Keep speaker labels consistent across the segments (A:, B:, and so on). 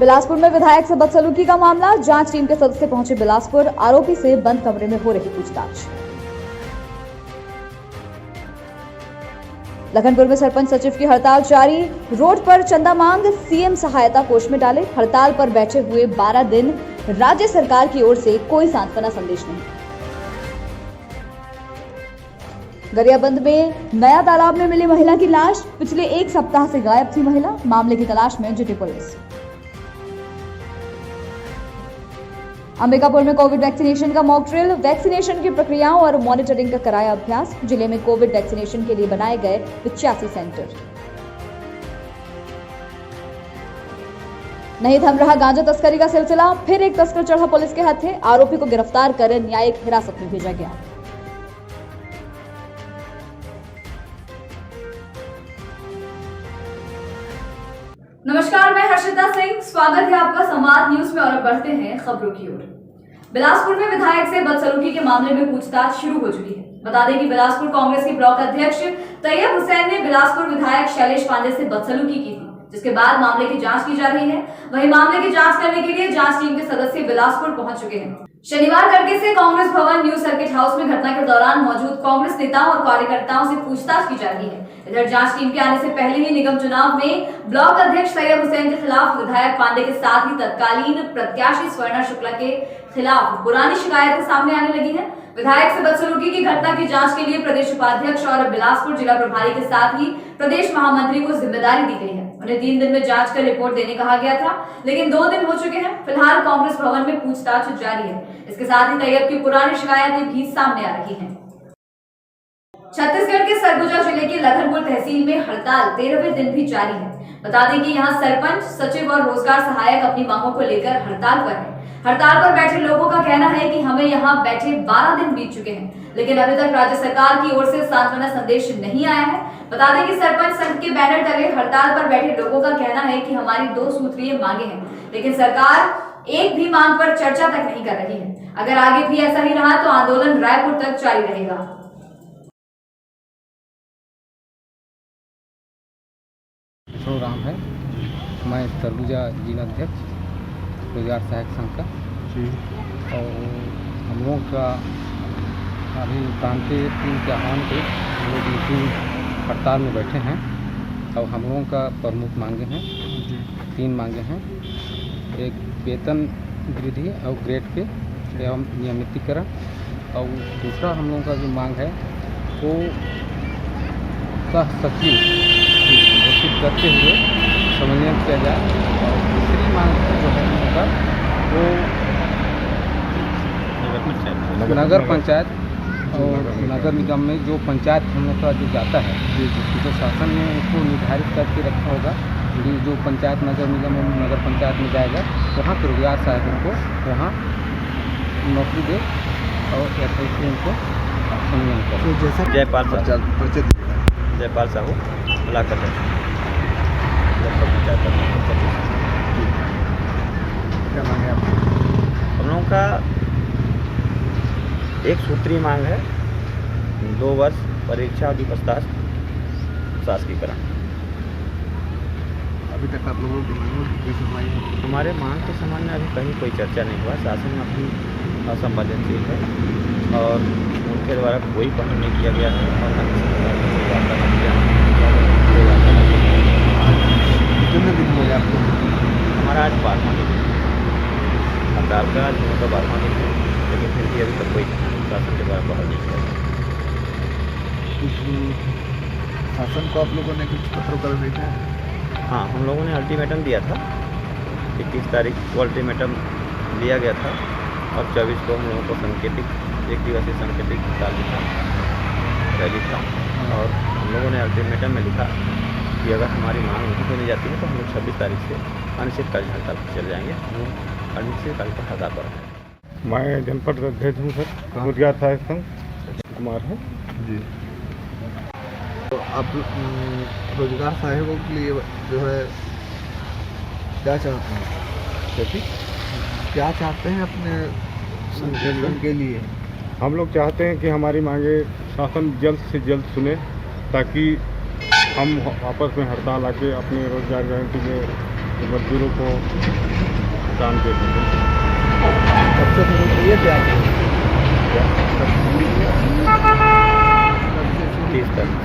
A: बिलासपुर में विधायक से बदसलूकी का मामला, जांच टीम के सदस्य पहुंचे बिलासपुर, आरोपी से बंद कमरे में हो रही पूछताछ। लखनपुर में सरपंच सचिव की हड़ताल जारी, रोड पर चंदा मांग सीएम सहायता कोष में डाले। हड़ताल पर बैठे हुए 12 दिन, राज्य सरकार की ओर से कोई सांत्वना संदेश नहीं। गरियाबंद में नया तालाब में मिली महिला की लाश, पिछले 1 सप्ताह से गायब थी महिला, मामले की तलाश में जुटी पुलिस। अंबिकापुर में कोविड वैक्सीनेशन का मॉक ड्रिल, वैक्सीनेशन की प्रक्रियाओं और मॉनिटरिंग का कराया अभ्यास। जिले में कोविड वैक्सीनेशन के लिए बनाए गए 85 सेंटर। नहीं थम रहा गांजा तस्करी का सिलसिला, फिर एक तस्कर चढ़ा पुलिस के हत्थे, आरोपी को गिरफ्तार कर न्यायिक हिरासत में भेजा गया। नमस्कार, मैं हर्षिता सिंह, स्वागत है आपका संवाद न्यूज में। और अब बढ़ते हैं खबरों की ओर। बिलासपुर में विधायक से बदसलूकी के मामले में पूछताछ शुरू हो चुकी है। बता दें कि बिलासपुर कांग्रेस के ब्लॉक अध्यक्ष तैयब हुसैन ने बिलासपुर विधायक शैलेश पांडे से बदसलूकी की थी, जिसके बाद मामले की जांच की जा रही है। वहीं मामले की जांच करने के लिए जांच टीम के सदस्य बिलासपुर पहुंच चुके हैं। शनिवार तड़के से कांग्रेस भवन न्यू सर्किट हाउस में घटना के दौरान मौजूद कांग्रेस नेताओं और कार्यकर्ताओं से पूछताछ की जा रही है। इधर जांच टीम के आने से पहले ही निगम चुनाव में ब्लॉक अध्यक्ष तैयब हुसैन के खिलाफ विधायक पांडे के साथ ही तत्कालीन प्रत्याशी स्वर्णा शुक्ला के खिलाफ पुरानी शिकायतें सामने आने लगी हैं। विधायक से बदसलूकी की घटना की जांच के लिए प्रदेश उपाध्यक्ष और बिलासपुर जिला प्रभारी के साथ ही प्रदेश महामंत्री को जिम्मेदारी दी गई है। उन्हें 3 दिन में जांच कर रिपोर्ट देने कहा गया था, लेकिन 2 दिन हो चुके हैं। फिलहाल कांग्रेस भवन में पूछताछ जारी है। इसके साथ ही तैयब की पुरानी शिकायतें भी सामने आ रही हैं। छत्तीसगढ़ के सरगुजा जिले के लखनपुर तहसील में हड़ताल 13वें दिन भी जारी है। बता दें कि यहाँ सरपंच, सचिव और रोजगार सहायक अपनी मांगों को लेकर हड़ताल पर है। हड़ताल पर बैठे लोगों का कहना है कि हमें यहाँ बैठे 12 दिन बीत चुके हैं, लेकिन अभी तक राज्य सरकार की ओर से सांत्वना संदेश नहीं आया है। बता दें कि सरपंच संघ के बैनर तले हड़ताल पर बैठे लोगों का कहना है कि हमारी 2 सूत्रीय मांगे हैं, लेकिन सरकार एक भी मांग पर चर्चा तक नहीं कर रही है। अगर आगे भी ऐसा ही रहा तो आंदोलन रायपुर तक जारी रहेगा।
B: राम है, मैं सरगुजा जिला अध्यक्ष रोजगार सहायक संघ का। और हम लोगों का अभी प्रांतीय टीम के आह्वान पे हम लोग मीटिंग हड़ताल में बैठे हैं। और हम लोगों का प्रमुख मांगे हैं, 3 मांगे हैं। एक वेतन वृद्धि और ग्रेड पे एवं नियमितीकरण, और दूसरा हम लोगों का जो मांग है वो सह सचिव घोषित करते हुए समन्वय किया जाए। और दूसरी मांग जो है उनका वो नगर पंचायत और नगर निगम में जो पंचायत हम लोग का जो जाता है, जो शासन ने उसको निर्धारित करके रखा होगा, जो पंचायत नगर निगम और नगर पंचायत में जाएगा, वहाँ के रोजगार सहायकों को वहाँ नौकरी दे और ऐसे उनको संविलियन करें।
C: जैसा जयपाल साहू ब्लॉक अध्यक्ष
D: क्या मांग है आपकी?
C: हम लोगों का एक सूत्री मांग है, 2 वर्ष परीक्षा और शासकीकरण।
D: अभी तक आप लोगों की मांगों की कोई सुनवाई है?
C: हमारे मांग के संबंध में अभी कहीं कोई चर्चा नहीं हुआ। शासन में अपनी असंवेदनशील है और उनके द्वारा कोई पहल नहीं किया गया है और
D: कितने दिन हुए आपको?
C: हमारा आज 12वां दिन है हड़ताल का, आज उनका 12वां दिन है, लेकिन फिर भी अभी तक कोई शासन के द्वारा पहल नहीं किया गया।
D: कुछ शासन को आप लोगों ने कुछ पत्र कर भेजा है?
C: हाँ, हम लोगों ने अल्टीमेटम दिया था। 21 तारीख को अल्टीमेटम दिया गया था और 24 को हम लोगों को सांकेतिक 1 दिवसीय सांकेतिक हड़ताल लिखा रैली था। और हम लोगों ने अल्टीमेटम में लिखा कि अगर हमारी मांग नहीं सुनी जाती है तो हम लोग 26 तारीख से अनिश्चितकालीन हड़ताल पर चले जाएंगे। हम लोग अनिश्चितकालीन पर हड़ताल पर हैं।
E: मैं जनपद अध्यक्ष हूँ सर, रोजगार सहायक संघ कुमार है
D: जी। तो आप रोजगार सहायकों के लिए जो है क्या चाहते हैं? क्या चाहते हैं अपने संगठन के लिए?
E: हम लोग चाहते हैं कि हमारी मांगे शासन जल्द से जल्द सुने, ताकि हम आपस में हड़ताल आके अपने रोजगार गारंटी में मजदूरों को काम दे सकें।
D: कब से शुरू किए थे आप?
C: तीस तारीख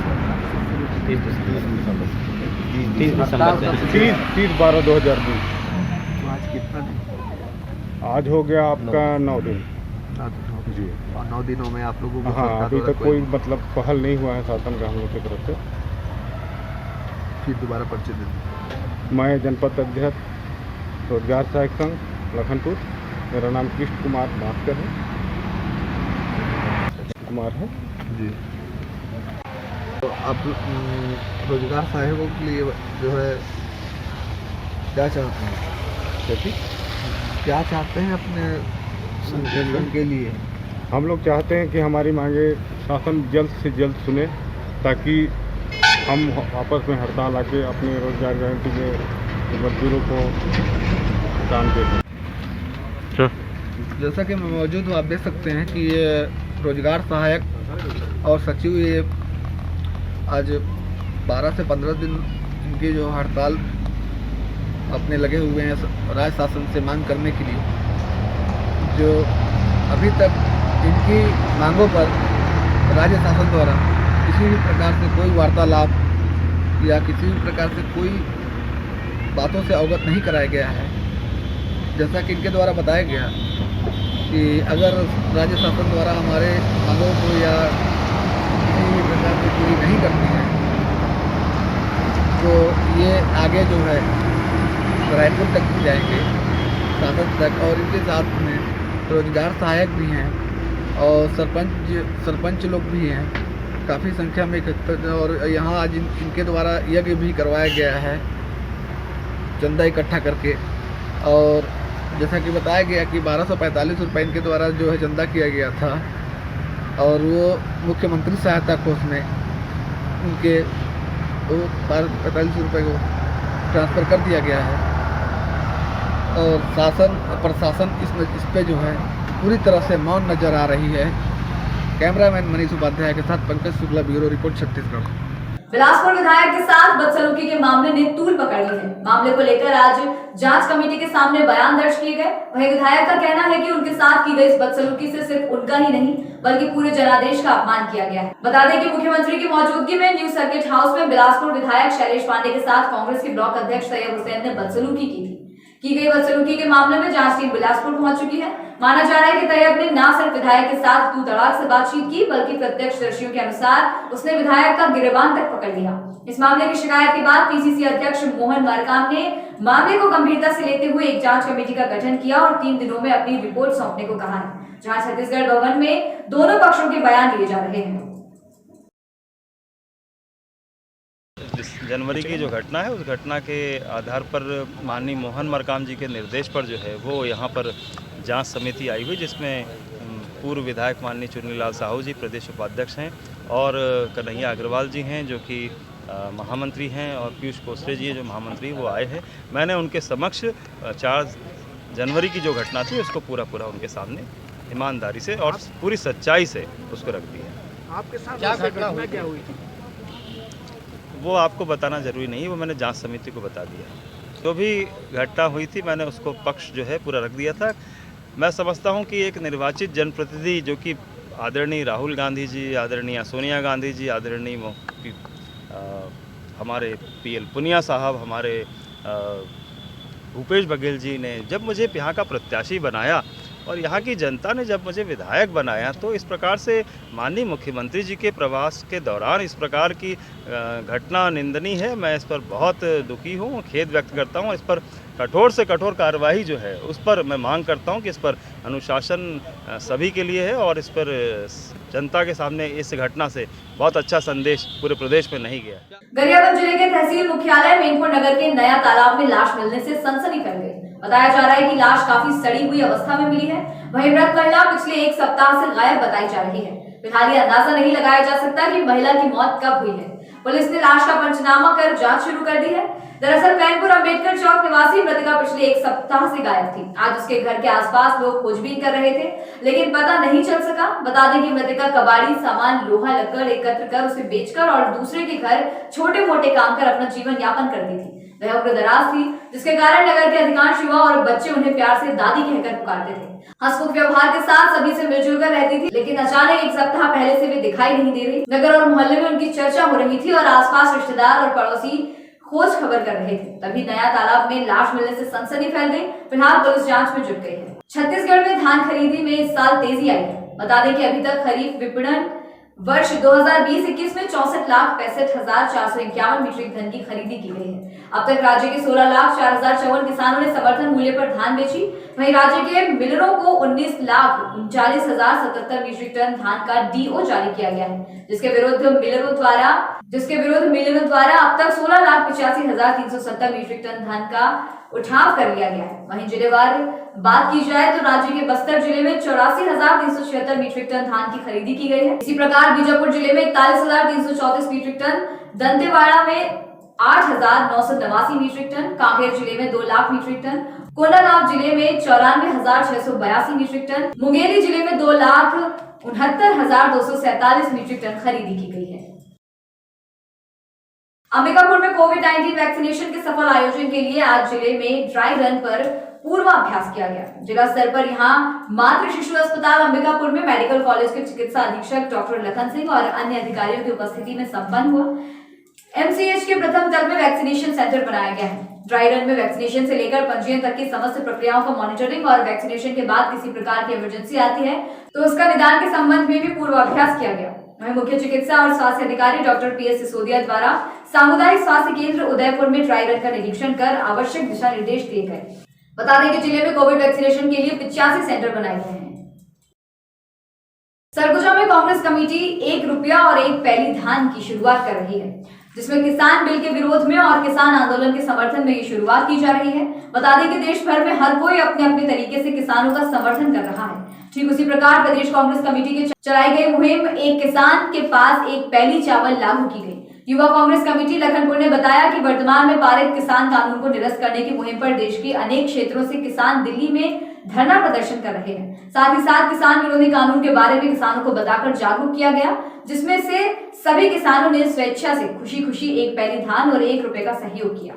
C: 30 दिसंबर से
E: 30/12/2020।
D: आज कितना दिन?
E: आज हो गया आपका 9 दिन। जी।
D: और 9 दिनों में आप लोगों को
E: हाँ,
D: सरकार
E: अभी
D: द्वारा
E: तक कोई मतलब पहल नहीं हुआ है शासन का हम लोग की तरफ से।
D: फिर दोबारा पर्चे दे दें।
E: मैं जनपद अध्यक्ष रोजगार सहायक संघ लखनपुर, मेरा नाम कृष्ण कुमार भास्कर है, कुमार है।
D: जी। तो आप रोजगार सहायकों के लिए जो है क्या चाहते हैं? क्या चाहते हैं अपने संगठन के लिए?
E: हम लोग चाहते हैं कि हमारी मांगे शासन जल्द से जल्द सुने, ताकि हम आपस में हड़ताल आके अपने रोजगार गारंटी में मजदूरों को काम दे दें।
D: जैसा कि मैं मौजूद हूँ, आप देख सकते हैं कि ये रोजगार सहायक और सचिव ये आज 12 से 15 दिन इनकी जो हड़ताल अपने लगे हुए हैं राज्य शासन से मांग करने के लिए, जो अभी तक इनकी मांगों पर राज्य शासन द्वारा किसी भी प्रकार से कोई वार्तालाप या किसी भी प्रकार से कोई बातों से अवगत नहीं कराया गया है। जैसा कि इनके द्वारा बताया गया कि अगर राज्य शासन द्वारा हमारे मांगों को या किसी भी प्रकार से पूरी नहीं करती है, तो ये आगे जो है रायपुर तक भी जाएंगे, शासन तक। और इनके साथ में रोजगार सहायक भी हैं और सरपंच लोग भी हैं, काफ़ी संख्या में इकट्ठा। और यहाँ आज इनके द्वारा यज्ञ भी करवाया गया है चंदा इकट्ठा करके। और जैसा कि बताया गया कि 1245 रुपये इनके द्वारा जो है चंदा किया गया था, और वो मुख्यमंत्री सहायता कोष में उनके 45 रुपये को ट्रांसफ़र कर दिया गया है। और प्रशासन इस पे जो है पूरी तरह से मौन नज़र आ रही है। कैमरामैन मनीष उपाध्याय के साथ पंकज शुक्ला, ब्यूरो रिपोर्ट, छत्तीसगढ़।
A: बिलासपुर विधायक के साथ बदसलूकी के मामले ने तूल पकड़ ली है। मामले को लेकर आज जांच कमेटी के सामने बयान दर्ज किए गए। वहीं विधायक का कहना है कि उनके साथ की गई इस बदसलूकी से सिर्फ उनका ही नहीं बल्कि पूरे जनादेश का अपमान किया गया है। बता दें कि मुख्यमंत्री की मौजूदगी में न्यू सर्किट हाउस में बिलासपुर विधायक शैलेश पांडे के साथ कांग्रेस के ब्लॉक अध्यक्ष तैयब हुसैन ने बदसलूकी की गई बदसलूकी के मामले में जांच टीम बिलासपुर पहुंच चुकी है। माना जा रहा है कि तैयब ने न सिर्फ विधायक के साथ तू तड़ाक से बातचीत की, बल्कि प्रत्यक्षदर्शियों के अनुसार उसने विधायक का गिरेबान तक पकड़ लिया। इस मामले की शिकायत के बाद पीसीसी अध्यक्ष मोहन मरकाम ने मामले को गंभीरता से लेते हुए एक जांच कमेटी का गठन किया और 3 दिनों में अपनी रिपोर्ट सौंपने को कहा है, जहां छत्तीसगढ़ भवन में दोनों पक्षों के बयान लिए जा रहे हैं।
C: जनवरी की जो घटना है, उस घटना के आधार पर माननीय मोहन मरकाम जी के निर्देश पर जो है वो यहाँ पर जांच समिति आई हुई, जिसमें पूर्व विधायक माननीय चुन्नीलाल साहू जी प्रदेश उपाध्यक्ष हैं और कन्हैया अग्रवाल जी हैं जो कि महामंत्री हैं, और पीयूष कोसरे जी जो महामंत्री वो आए हैं। मैंने उनके समक्ष 4 जनवरी की जो घटना थी उसको पूरा उनके सामने ईमानदारी से और पूरी सच्चाई से उसको रख दिया।
F: आपके साथ क्या घटना क्या हुई थी?
C: वो आपको बताना ज़रूरी नहीं है, वो मैंने जांच समिति को बता दिया। जो भी घटना हुई थी मैंने उसको पक्ष जो है पूरा रख दिया था। मैं समझता हूँ कि एक निर्वाचित जनप्रतिनिधि जो कि आदरणीय राहुल गांधी जी, आदरणीय सोनिया गांधी जी, आदरणीय हमारे पीएल पुनिया साहब, हमारे भूपेश बघेल जी ने जब मुझे यहाँ का प्रत्याशी बनाया और यहाँ की जनता ने जब मुझे विधायक बनाया, तो इस प्रकार से माननीय मुख्यमंत्री जी के प्रवास के दौरान इस प्रकार की घटना निंदनीय है। मैं इस पर बहुत दुखी हूँ, खेद व्यक्त करता हूँ। इस पर कठोर से कठोर कार्रवाई जो है उस पर मैं मांग करता हूँ कि इस पर अनुशासन सभी के लिए है और इस पर जनता के सामने इस घटना से बहुत अच्छा संदेश पूरे प्रदेश में नहीं गया।
A: गरियाबंद जिले के तहसील मुख्यालय मेनपुर नगर के नया तालाब में लाश मिलने से सनसनी फैल गई। बताया जा रहा है कि लाश काफी सड़ी हुई अवस्था में मिली है। वहीं मृत महिला पिछले 1 सप्ताह से गायब बताई जा रही है। फिलहाल ये अंदाजा नहीं लगाया जा सकता कि महिला की मौत कब हुई है। पुलिस ने लाश का पंचनामा कर जांच शुरू कर दी है। दरअसल मैनपुर अंबेडकर चौक निवासी मृतका पिछले 1 सप्ताह से गायब थी। आज उसके घर के आसपास लोग खोजबीन कर रहे थे, लेकिन पता नहीं चल सका। बता दें कि मृतका कबाड़ी सामान, लोहा लक्कड़ एकत्र कर उसे बेचकर और दूसरे के घर छोटे मोटे काम कर अपना जीवन यापन करती थी। वह उम्र दराज थी, जिसके कारण नगर के अधिकांश युवा और बच्चे उन्हें प्यार से दादी कहकर पुकारते थे। हंसमुख व्यवहार के साथ सभी से मिलजुल कर रहती थी, लेकिन अचानक एक सप्ताह पहले से वे दिखाई नहीं दे रही। नगर और मोहल्ले में उनकी चर्चा हो रही थी और आसपास रिश्तेदार और पड़ोसी खोज खबर कर रहे थे। तभी नया तालाब में लाश मिलने से सनसनी फैल गई। फिलहाल पुलिस जांच में जुट गई है। छत्तीसगढ़ में धान खरीदी में इस साल तेजी आई है। बता दें कि अभी तक खरीफ विपणन वर्ष 2020-21 में 64,65,451 मीट्रिक टन की खरीदी की गई है। अब तक राज्य के 16,04,054 किसानों ने समर्थन मूल्य पर धान बेची। वहीं राज्य के मिलरों को 19,39,077 मीट्रिक टन धान का डीओ जारी किया गया है, जिसके विरुद्ध मिलरों द्वारा अब तक 16,85,370 मीट्रिक टन धान का उठाव कर लिया गया है। वहीं जिलेवार बात की जाए तो राज्य के बस्तर जिले में 84,376 मीट्रिक टन धान की खरीदी की गई है। इसी प्रकार बीजापुर जिले में 41,334 मीट्रिक टन, दंतेवाड़ा में 8,989 मीट्रिक टन, कांकेर जिले में 2 लाख मीट्रिक टन, कोंडागांव जिले में 94,682 मीट्रिक टन, मुंगेली जिले में 2,69,247 मीट्रिक टन खरीदी की गई है। अंबिकापुर में कोविड-19 वैक्सीनेशन के सफल आयोजन के लिए आज जिले में ड्राई रन पर पूर्वाभ्यास किया गया। जिला स्तर पर यहां मातृ शिशु अस्पताल अंबिकापुर में मेडिकल कॉलेज के चिकित्सा अधीक्षक डॉक्टर लखन सिंह और अन्य अधिकारियों की उपस्थिति में संपन्न हुआ। एमसीएच के प्रथम तल में वैक्सीनेशन सेंटर बनाया गया है। ड्राई रन में वैक्सीनेशन से लेकर पंजीयन तक की समस्त प्रक्रियाओं का मॉनिटरिंग और वैक्सीनेशन के बाद किसी प्रकार की इमरजेंसी आती है तो उसका निदान के संबंध में भी पूर्वाभ्यास किया गया। वहीं मुख्य चिकित्सा और स्वास्थ्य अधिकारी डॉक्टर पीएस सिसोदिया द्वारा सामुदायिक स्वास्थ्य केंद्र उदयपुर में ड्राई रन का निरीक्षण कर आवश्यक दिशा निर्देश दिए गए। बता दें कि जिले में कोविड वैक्सीनेशन के लिए 85 सेंटर बनाए गए हैं। सरगुजा में कांग्रेस कमेटी 1 रुपया और 1 पैली धान की शुरुआत कर रही है, जिसमें किसान बिल के विरोध में और किसान आंदोलन के समर्थन में ये शुरुआत की जा रही है। बता दें कि देश भर में हर कोई अपने अपने तरीके से किसानों का समर्थन कर रहा है। ठीक उसी प्रकार प्रदेश कांग्रेस कमेटी के चलाई गई मुहिम एक किसान के पास 1 पैली चावल लागू की गई। युवा कांग्रेस कमेटी लखनपुर ने बताया कि वर्तमान में पारित किसान कानून को निरस्त करने की मुहिम पर देश के अनेक क्षेत्रों से किसान दिल्ली में धरना प्रदर्शन कर रहे हैं। साथ ही साथ किसान विरोधी कानून के बारे में किसानों को बताकर जागरूक किया गया, जिसमें से सभी किसानों ने स्वेच्छा से खुशी खुशी 1 पैली धान और 1 रुपए का सहयोग किया।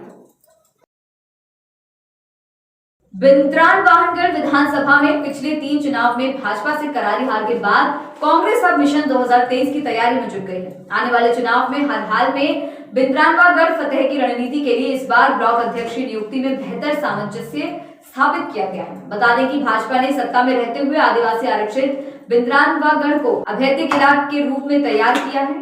A: बिंद्रानवाहनगढ़ विधानसभा में पिछले 3 चुनाव में भाजपा से करारी हार के बाद कांग्रेस अब मिशन 2023 की तैयारी में जुट गई है। आने वाले चुनाव में हर हाल में बिंद्रानवागढ़ फतेह की रणनीति के लिए इस बार ब्लॉक अध्यक्ष की नियुक्ति में बेहतर सामंजस्य स्थापित किया गया है। बता दें कि भाजपा ने सत्ता में रहते हुए आदिवासी आरक्षित बिंद्रानवागढ़ को अभेद्य किला के रूप में तैयार किया है।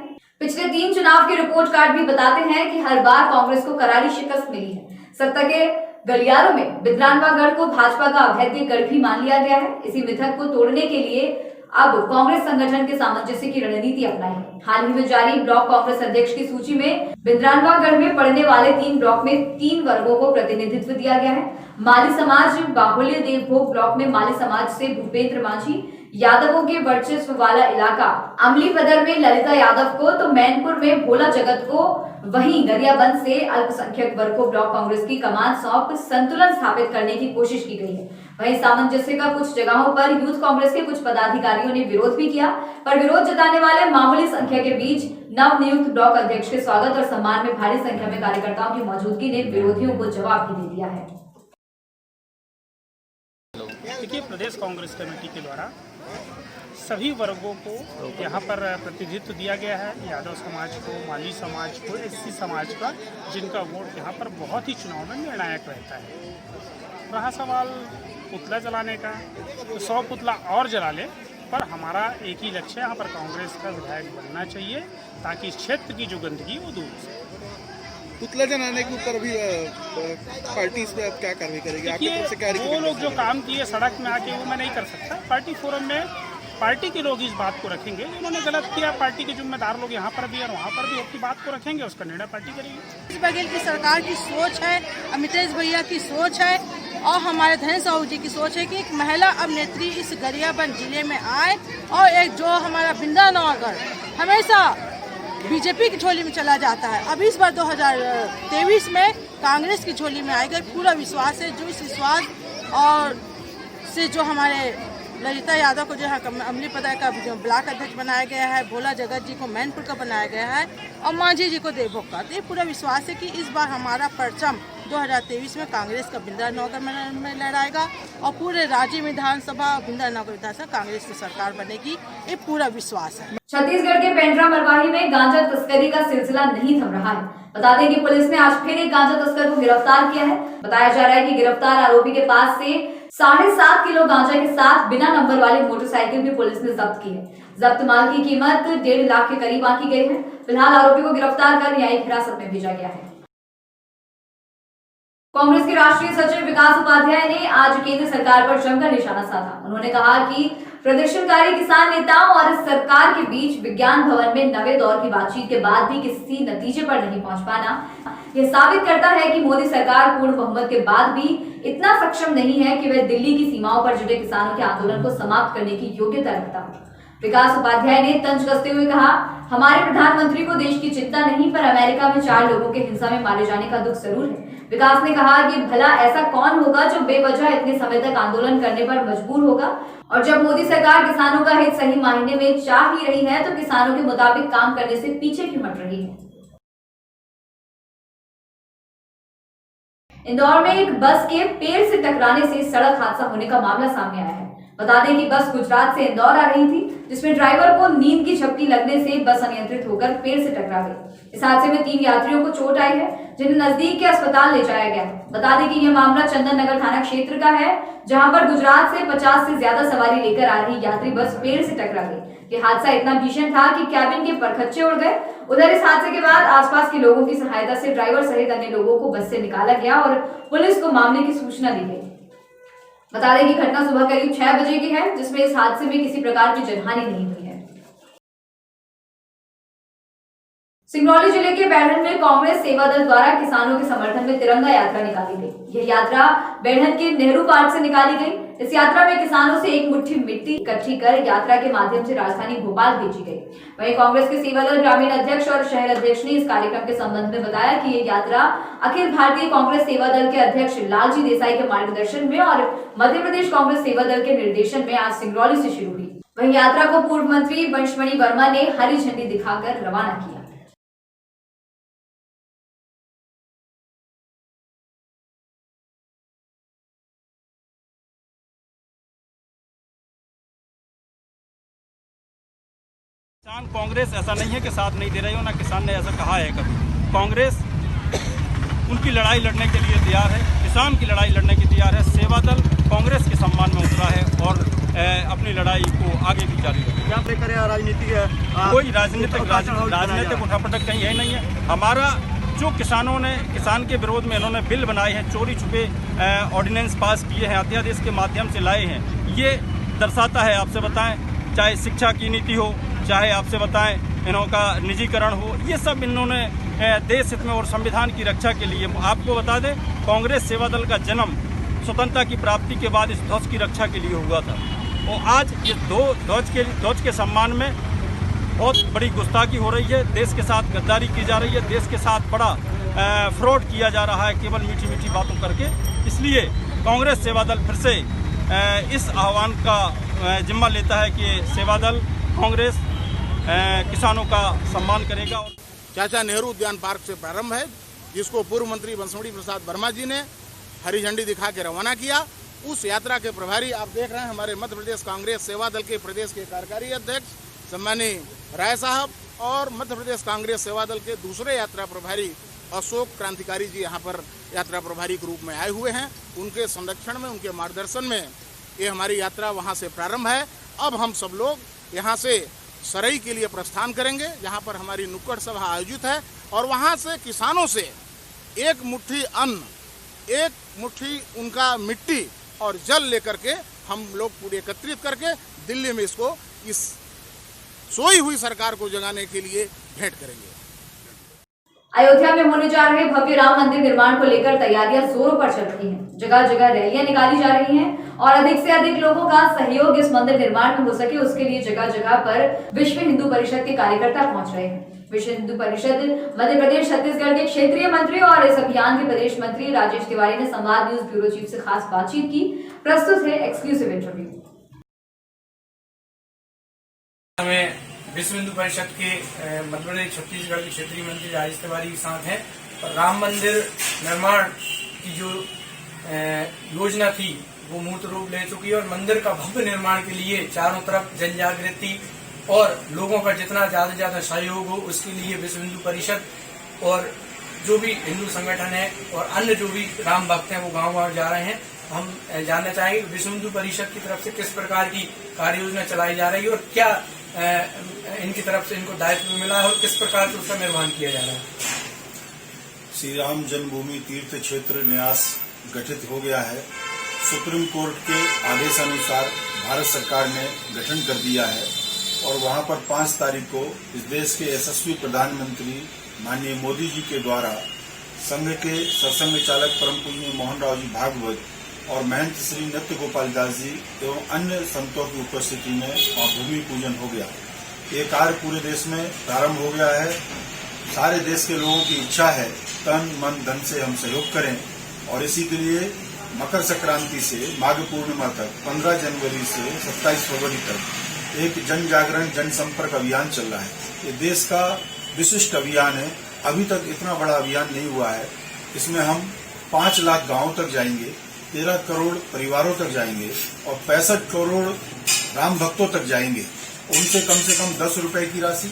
A: पिछले 3 चुनाव के रिपोर्ट कार्ड भी बताते हैं कि हर बार कांग्रेस को करारी शिकस्त मिली है। सत्ता के गलियारों में बिंद्रानवागढ़ को भाजपा का अभेद्य गढ़ भी मान लिया गया है। इसी मिथक को तोड़ने के लिए अब कांग्रेस संगठन के सामंजस्य की रणनीति अपनाई है। हाल ही में जारी ब्लॉक कांग्रेस अध्यक्ष की सूची में बिंद्रानवागढ़ में पड़ने वाले 3 ब्लॉक में 3 वर्गों को प्रतिनिधित्व दिया गया है। माली समाज बाहुल्य देवभोग ब्लॉक में माली समाज से भूपेंद्र माझी, यादवों के वर्चस्व वाला इलाका अमली बदर में ललिता यादव को, तो मैनपुर में भोला जगत को, वहीं गरियाबंद से अल्पसंख्यक वर्ग को ब्लॉक कांग्रेस की कमान सौंप संतुलन स्थापित करने की कोशिश की गई है। वहीं सामंजस्य का कुछ जगहों पर यूथ कांग्रेस के कुछ पदाधिकारियों ने विरोध भी किया, पर विरोध जताने वाले मामूली संख्या के बीच नवनियुक्त ब्लॉक अध्यक्ष के स्वागत और सम्मान में भारी संख्या में कार्यकर्ताओं की मौजूदगी ने विरोधियों को जवाब भी दे दिया है।
F: देखिए, प्रदेश कांग्रेस कमेटी के द्वारा सभी वर्गों को यहाँ पर प्रतिनिधित्व दिया गया है। यादव समाज को, माली समाज को, एससी समाज का, जिनका वोट यहाँ पर बहुत ही चुनाव में निर्णायक रहता है। रहा सवाल पुतला जलाने का, तो 100 पुतला और जला ले, पर हमारा एक ही लक्ष्य है, यहाँ पर कांग्रेस का विधायक बनना चाहिए ताकि इस क्षेत्र की जो गंदगी वो दूर हो।
G: पुतला जलाने के ऊपर भी पार्टी इस पर क्या कार्रवाई करेगी? आपकी तरफ से क्या
F: वो लोग जो काम किए सड़क में आके, वो मैं नहीं कर सकता। पार्टी फोरम में पार्टी के लोग इस बात को रखेंगे। उन्होंने गलत किया, पार्टी के जिम्मेदार लोग यहाँ पर भी और वहाँ पर भी अपनी बात को रखेंगे, उसका निर्णय पार्टी करेगी।
H: बघेल की सरकार की सोच है, अमितेश भैया की सोच है और हमारे धनेश साहू जी की सोच है कि एक महिला अभिनेत्री इस गरियाबंद जिले में आए और एक जो हमारा बिंद्रानवागढ़ हमेशा बीजेपी की झोली में चला जाता है, अब इस बार 2023 में कांग्रेस की झोली में आएगा। पूरा विश्वास है, जो इस विश्वास और से जो हमारे ललिता यादव को जो है अमली पदा का जो ब्लॉक अध्यक्ष बनाया गया है, भोला जगत जी को मैनपुर का बनाया गया है और मांझी जी को देवभोग का, तो ये पूरा विश्वास है कि इस बार हमारा परचम 2023 में कांग्रेस का बिंद्रानगर में लहराएगा और पूरे राज्य विधानसभा बिंद्रानगर विधानसभा कांग्रेस की सरकार बनेगी, ये पूरा विश्वास है।
A: छत्तीसगढ़ के पेंड्रा मरवाही में गांजा तस्करी का सिलसिला नहीं थम रहा है। बता दें कि पुलिस ने आज फिर एक गांजा तस्कर को गिरफ्तार किया है। बताया जा रहा है कि गिरफ्तार आरोपी के पास से 7.5 किलो गांजा के साथ बिना नंबर वाली मोटरसाइकिल भी पुलिस ने जब्त की है। जब्त माल की कीमत 1.5 लाख के करीब आंकी गई है। फिलहाल आरोपी को गिरफ्तार कर न्यायिक हिरासत में भेजा गया है। कांग्रेस के राष्ट्रीय सचिव विकास उपाध्याय ने आज केंद्र सरकार पर जमकर निशाना साधा। उन्होंने कहा कि प्रदर्शनकारी किसान नेताओं और सरकार के बीच विज्ञान भवन में नवे दौर की बातचीत के बाद भी किसी नतीजे पर नहीं पहुंच पाना यह साबित करता है कि मोदी सरकार पूर्ण बहुमत के बाद भी इतना सक्षम नहीं है कि वह दिल्ली की सीमाओं पर जुटे किसानों के आंदोलन को समाप्त करने की योग्यता रखता हो। विकास उपाध्याय ने तंज कसते हुए कहा, हमारे प्रधानमंत्री को देश की चिंता नहीं, पर अमेरिका में 4 लोगों के हिंसा में मारे जाने का दुख जरूर है। विकास ने कहा कि भला ऐसा कौन होगा जो बेवजह इतने समय तक आंदोलन करने पर मजबूर होगा, और जब मोदी सरकार किसानों का हित सही मायने में चाह ही रही है तो किसानों के मुताबिक काम करने से पीछे क्यों हट रही है। इंदौर में एक बस के पेड़ से टकराने से सड़क हादसा होने का मामला सामने आया है। बता दें कि बस गुजरात से इंदौर आ रही थी, जिसमें ड्राइवर को नींद की झपकी लगने से बस अनियंत्रित होकर पेड़ से टकरा गई। इस हादसे में 3 यात्रियों को चोट आई है, जिन्हें नजदीक के अस्पताल ले जाया गया। बता दें कि यह मामला चंदन नगर थाना क्षेत्र का है, जहां पर गुजरात से 50 से ज्यादा सवारी लेकर आ रही यात्री बस पेड़ से टकरा गई। यह हादसा इतना भीषण था कि कैबिन के परखच्चे उड़ गए। उधर इस हादसे के बाद आसपास के लोगों की सहायता से ड्राइवर सहित अन्य लोगों को बस से निकाला गया और पुलिस को मामले की सूचना दी गई। बता दें कि घटना सुबह करीब 6 बजे की है, जिसमें इस हादसे में किसी प्रकार की जनहानि नहीं हुई है। सिंगरौली जिले के बैढ़न में कांग्रेस सेवा दल द्वारा किसानों के समर्थन में तिरंगा यात्रा निकाली गई। यह यात्रा बैढ़न के नेहरू पार्क से निकाली गई। इस यात्रा में किसानों से एक मुट्ठी मिट्टी इकट्ठी कर यात्रा के माध्यम से राजधानी भोपाल भेजी गई। वहीं कांग्रेस के सेवा दल ग्रामीण अध्यक्ष और शहर अध्यक्ष ने इस कार्यक्रम के संबंध में बताया कि ये यात्रा अखिल भारतीय कांग्रेस सेवा दल के अध्यक्ष लालजी देसाई के मार्गदर्शन में और मध्य प्रदेश कांग्रेस सेवा दल के निर्देशन में आज सिंगरौली से शुरू हुई। वहीं यात्रा को पूर्व मंत्री वंशमणि वर्मा ने हरी झंडी दिखाकर रवाना किया।
I: किसान कांग्रेस ऐसा नहीं है कि साथ नहीं दे रही हो, ना किसान ने ऐसा कहा है कभी। कांग्रेस उनकी लड़ाई लड़ने के लिए तैयार है, किसान की लड़ाई लड़ने की तैयार है। सेवा दल कांग्रेस के सम्मान में उतरा है और अपनी लड़ाई को आगे भी जारी रखेगा।
G: क्या करें राजनीतिक
I: कोई राजनीतिक उठापटक कहीं है नहीं है। हमारा जो किसानों ने किसान के विरोध में इन्होंने बिल बनाए हैं, चोरी छुपे ऑर्डिनेंस पास किए हैं, अध्यादेश के माध्यम से लाए हैं, ये दर्शाता है। आपसे बताएं, चाहे शिक्षा की नीति हो, चाहे आपसे बताएं इन्हों का निजीकरण हो, ये सब इन्होंने देश हित में और संविधान की रक्षा के लिए। आपको बता दें, कांग्रेस सेवा दल का जन्म स्वतंत्रता की प्राप्ति के बाद इस ध्वज की रक्षा के लिए हुआ था, और आज ये ध्वज के सम्मान में बहुत बड़ी गुस्ताखी हो रही है। देश के साथ गद्दारी की जा रही है, देश के साथ बड़ा फ्रॉड किया जा रहा है केवल मीठी मीठी बातों करके। इसलिए कांग्रेस सेवा दल फिर से इस आह्वान का जिम्मा लेता है कि सेवा दल कांग्रेस किसानों का सम्मान करेगा।
J: चाचा नेहरू उद्यान पार्क से प्रारंभ है, जिसको पूर्व मंत्री वंशमणि प्रसाद वर्मा जी ने हरी झंडी दिखा के रवाना किया। उस यात्रा के प्रभारी आप देख रहे हैं हमारे मध्य प्रदेश कांग्रेस सेवा दल के प्रदेश के कार्यकारी अध्यक्ष सम्मानीय राय साहब, और मध्य प्रदेश कांग्रेस सेवा दल के दूसरे यात्रा प्रभारी अशोक क्रांतिकारी जी यहाँ पर यात्रा प्रभारी के रूप में आए हुए हैं। उनके संरक्षण में, उनके मार्गदर्शन में ये हमारी यात्रा वहाँ से प्रारंभ है। अब हम सब लोग यहाँ से सरई के लिए प्रस्थान करेंगे, जहाँ पर हमारी नुक्कड़ सभा आयोजित है, और वहाँ से किसानों से एक मुट्ठी अन्न, एक मुट्ठी उनका मिट्टी और जल लेकर के हम लोग पूरे एकत्रित करके दिल्ली में इसको, इस सोई हुई सरकार को जगाने के लिए भेंट करेंगे।
A: अयोध्या में होने जा रहे भव्य राम मंदिर निर्माण को लेकर तैयारियां जोरों पर चल रही हैं। जगह जगह रैलियां निकाली जा रही हैं और अधिक से अधिक लोगों का सहयोग इस मंदिर निर्माण में हो सके, उसके लिए जगह जगह पर विश्व हिंदू परिषद के कार्यकर्ता पहुंच रहे हैं। विश्व हिंदू परिषद मध्य प्रदेश छत्तीसगढ़ के क्षेत्रीय मंत्री और इस अभियान के प्रदेश मंत्री राजेश तिवारी ने संवाद न्यूज ब्यूरो चीफ से खास बातचीत की। प्रस्तुत है एक्सक्लूसिव इंटरव्यू।
K: विश्व हिंदू परिषद के मध्य प्रदेश छत्तीसगढ़ के क्षेत्रीय मंत्री राजेश तिवारी के साथ हैं, राम मंदिर निर्माण की जो योजना थी वो मूर्त रूप ले चुकी है और मंदिर का भव्य निर्माण के लिए चारों तरफ जन जागृति और लोगों का जितना ज्यादा से ज्यादा सहयोग हो उसके लिए विश्व हिंदू परिषद और जो भी हिंदू संगठन है और अन्य जो भी राम भक्त हैं वो गांव-गांव जा रहे हैं। हम जानना चाहेंगे विश्व हिंदू परिषद की तरफ से किस प्रकार की कार्य योजना चलाई जा रही है और क्या इनकी तरफ से इनको दायित्व मिला है और किस प्रकार से उसका निर्वहन किया जा रहा है।
L: श्री राम जन्मभूमि तीर्थ क्षेत्र न्यास गठित हो गया है। सुप्रीम कोर्ट के आदेशानुसार भारत सरकार ने गठन कर दिया है और वहां पर 5 तारीख को इस देश के यशस्वी प्रधानमंत्री माननीय मोदी जी के द्वारा संघ के सरसंघ चालक परम पूज्य मोहन राव जी भागवत और महंत श्री नृत्य गोपाल दास जी एवं अन्य संतों की उपस्थिति में वहां भूमि पूजन हो गया। ये कार्य पूरे देश में प्रारंभ हो गया है। सारे देश के लोगों की इच्छा है तन मन धन से हम सहयोग करें और इसी के लिए मकर संक्रांति से माघ पूर्णिमा तक 15 जनवरी से 27 फरवरी तक एक जन जागरण जन संपर्क अभियान चल रहा है। ये देश का विशिष्ट अभियान है। अभी तक इतना बड़ा अभियान नहीं हुआ है। इसमें हम 5 लाख गांवों तक जाएंगे, 13 करोड़ परिवारों तक जाएंगे और 65 करोड़ राम भक्तों तक जाएंगे। उनसे कम 10 रुपए की राशि,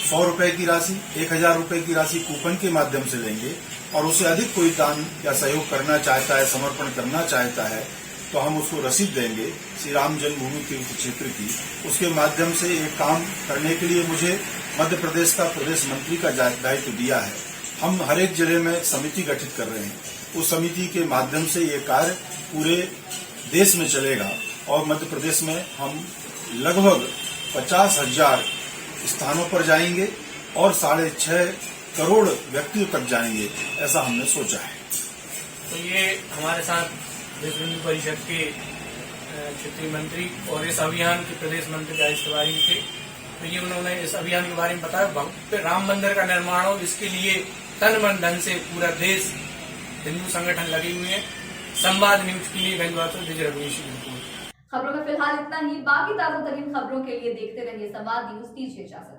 L: 100 रुपए की राशि, 1000 रुपए की राशि कूपन के माध्यम से लेंगे और उससे अधिक कोई दान या सहयोग करना चाहता है, समर्पण करना चाहता है तो हम उसको रसीद देंगे श्री राम जन्मभूमि तीर्थ क्षेत्र की। उसके माध्यम से एक काम करने के लिए मुझे मध्य प्रदेश का प्रदेश मंत्री का दायित्व दिया है। हम हर एक जिले में समिति गठित कर रहे हैं। उस समिति के माध्यम से ये कार्य पूरे देश में चलेगा और मध्य प्रदेश में हम लगभग 50,000 स्थानों पर जाएंगे और 6.5 करोड़ व्यक्तियों तक जाएंगे, ऐसा हमने सोचा है।
K: तो ये हमारे साथ विश्व हिंदू परिषद के क्षेत्रीय मंत्री और इस अभियान के प्रदेश मंत्री राजेश तिवारी थे। तो ये उन्होंने इस अभियान के बारे में बताया। भव्य राम मंदिर का निर्माण हो इसके लिए तन मन धन से पूरा देश हिंदू संगठन लगे हुए हैं। संवाद न्यूज के लिए गंजवार से विजय रघुवंशी की रिपोर्ट।
A: खबरों में फिलहाल इतना ही। बाकी ताजा तरीन खबरों के लिए देखते रहिए संवाद न्यूज। दीजिए इजाजत।